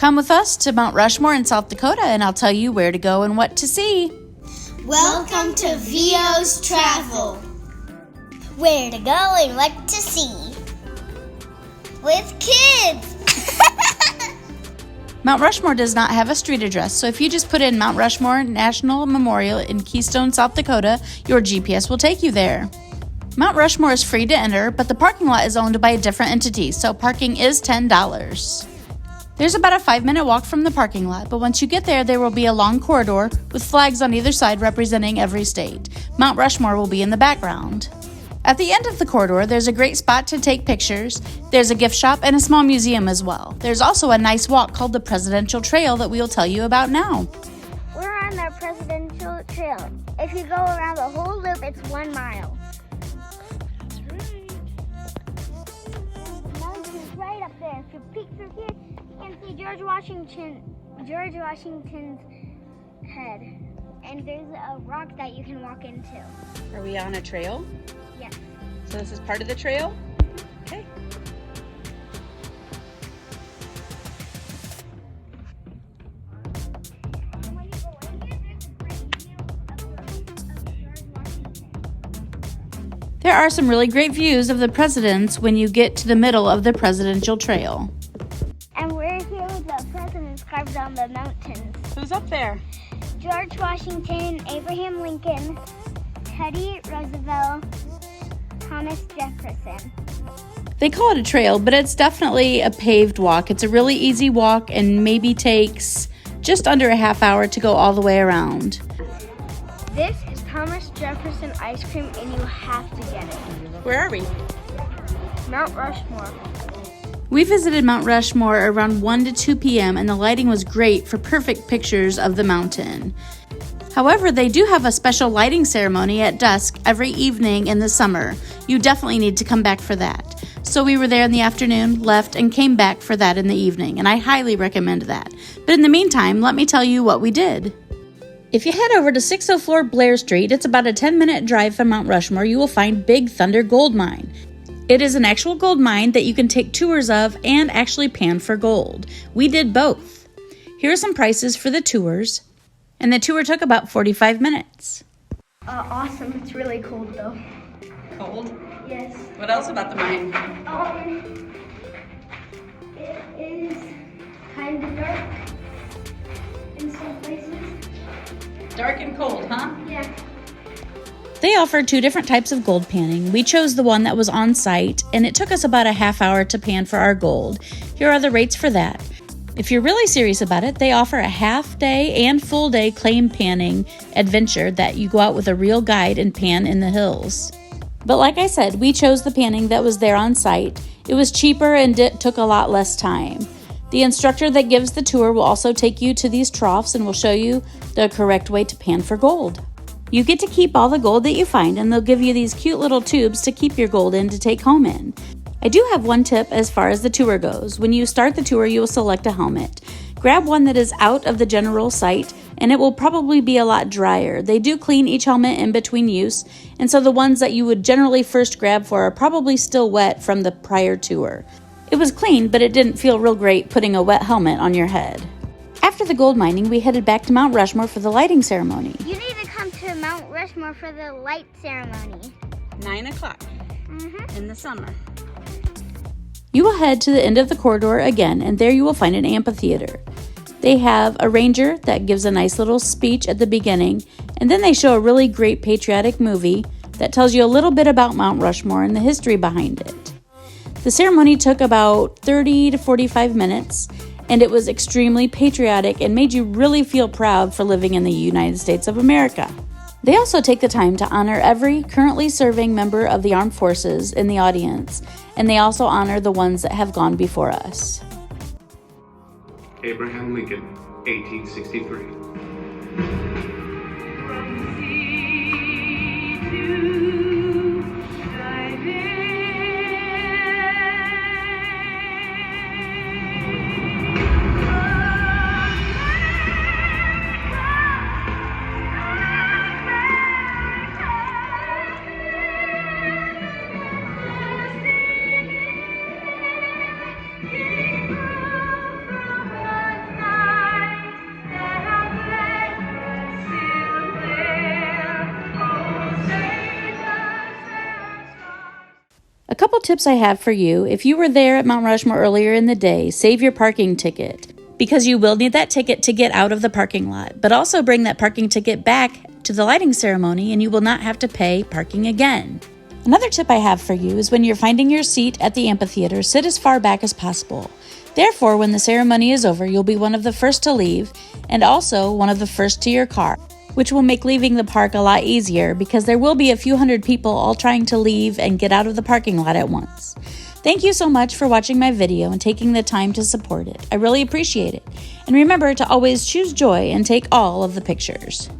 Come with us to Mount Rushmore in South Dakota, and I'll tell you where to go and what to see. Welcome to VO's Travel. Where to go and what to see. With kids. Mount Rushmore does not have a street address, so if you just put in Mount Rushmore National Memorial in Keystone, South Dakota, your GPS will take you there. Mount Rushmore is free to enter, but the parking lot is owned by a different entity, so parking is $10. There's about a 5-minute walk from the parking lot, but once you get there will be a long corridor with flags on either side representing every state. Mount Rushmore will be in the background. At the end of the corridor, there's a great spot to take pictures. There's a gift shop and a small museum as well. There's also a nice walk called the Presidential Trail that we'll tell you about now. We're on the Presidential Trail. If you go around the whole loop, it's 1 mile. That's right. The mountain's right up there. If you peek through here, you can see George Washington's head. And there's a rock that you can walk into. Are we on a trail? Yes. So this is part of the trail? Okay. When you go in here, there's a great view of George Washington. There are some really great views of the presidents when you get to the middle of the Presidential Trail. And we're here with the presidents carved on the mountains. Who's up there? George Washington, Abraham Lincoln, Teddy Roosevelt, Thomas Jefferson. They call it a trail, but it's definitely a paved walk. It's a really easy walk and maybe takes just under a half hour to go all the way around. This is Thomas Jefferson ice cream, and you have to get it. Where are we? Mount Rushmore. We visited Mount Rushmore around 1 to 2 p.m. and the lighting was great for perfect pictures of the mountain. However, they do have a special lighting ceremony at dusk every evening in the summer. You definitely need to come back for that. So we were there in the afternoon, left, and came back for that in the evening, and I highly recommend that. But in the meantime, let me tell you what we did. If you head over to 604 Blair Street, it's about a 10-minute drive from Mount Rushmore, you will find Big Thunder Gold Mine. It is an actual gold mine that you can take tours of and actually pan for gold. We did both. Here are some prices for the tours. And the tour took about 45 minutes. Awesome. It's really cold, though. Cold? Yes. What else about the mine? It is kind of dark in some places. Dark and cold, huh? Yeah. They offered 2 different types of gold panning. We chose the one that was on site, and it took us about a half hour to pan for our gold. Here are the rates for that. If you're really serious about it, they offer a half-day and full-day claim panning adventure that you go out with a real guide and pan in the hills. But like I said, we chose the panning that was there on site. It was cheaper and it took a lot less time. The instructor that gives the tour will also take you to these troughs and will show you the correct way to pan for gold. You get to keep all the gold that you find, and they'll give you these cute little tubes to keep your gold in to take home in. I do have one tip as far as the tour goes. When you start the tour, you will select a helmet. Grab one that is out of the general sight, and it will probably be a lot drier. They do clean each helmet in between use, and so the ones that you would generally first grab for are probably still wet from the prior tour. It was clean, but it didn't feel real great putting a wet helmet on your head. After the gold mining, we headed back to Mount Rushmore for the lighting ceremony. You need to come to Mount Rushmore for the light ceremony. 9 o'clock in the summer. You will head to the end of the corridor again, and there you will find an amphitheater. They have a ranger that gives a nice little speech at the beginning, and then they show a really great patriotic movie that tells you a little bit about Mount Rushmore and the history behind it. The ceremony took about 30 to 45 minutes, and it was extremely patriotic and made you really feel proud for living in the United States of America. They also take the time to honor every currently serving member of the armed forces in the audience, and they also honor the ones that have gone before us. Abraham Lincoln, 1863. couple tips I have for you. If you were there at Mount Rushmore earlier in the day, save your parking ticket, because you will need that ticket to get out of the parking lot, but also bring that parking ticket back to the lighting ceremony and you will not have to pay parking again. Another tip I have for you is when you're finding your seat at the amphitheater, sit as far back as possible. Therefore, when the ceremony is over, you'll be one of the first to leave and also one of the first to your car, which will make leaving the park a lot easier because there will be a few hundred people all trying to leave and get out of the parking lot at once. Thank you so much for watching my video and taking the time to support it. I really appreciate it. And remember to always choose joy and take all of the pictures.